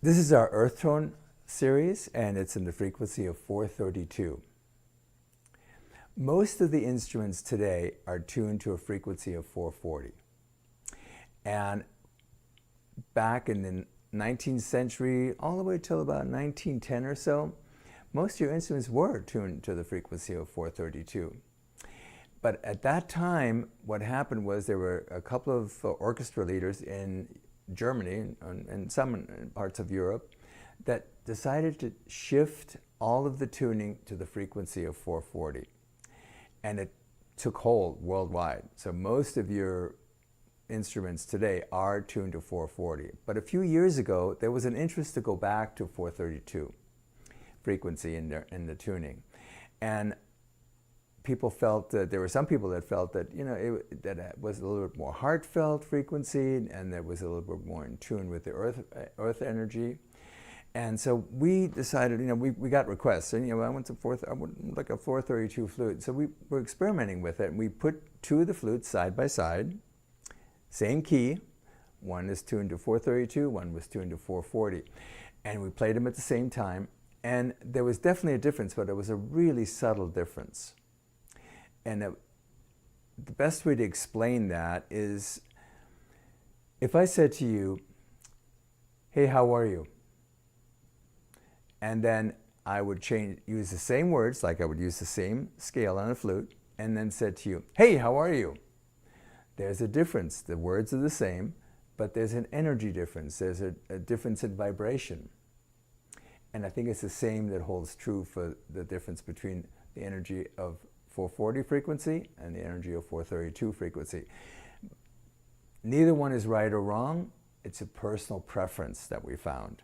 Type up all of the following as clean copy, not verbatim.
This is our EarthTone series, and it's in the frequency of 432. Most of the instruments today are tuned to a frequency of 440. And back in the 19th century, all the way till about 1910 or so, most of your instruments were tuned to the frequency of 432. But at that time, what happened was there were a couple of orchestra leaders in Germany and some in parts of Europe that decided to shift all of the tuning to the frequency of 440. And it took hold worldwide. So most of your instruments today are tuned to 440. But a few years ago, there was an interest to go back to 432 frequency in the tuning. And people felt that there were some people that felt that, you know, that it was a little bit more heartfelt frequency, and that was a little bit more in tune with the earth energy. And so we decided, you know, we got requests, and, you know, I want like a 432 flute. So we were experimenting with it, and we put two of the flutes side by side, same key. One is tuned to 432, one was tuned to 440. And we played them at the same time. And there was definitely a difference, but it was a really subtle difference. And the best way to explain that is, if I said to you, "Hey, how are you?" And then I would use the same words, like I would use the same scale on a flute, and then said to you, "Hey, how are you?" There's a difference. The words are the same, but there's an energy difference. There's a difference in vibration. And I think it's the same that holds true for the difference between the energy of 440 frequency and the energy of 432 frequency. Neither one is right or wrong. It's a personal preference that we found.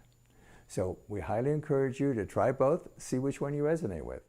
So we highly encourage you to try both, see which one you resonate with.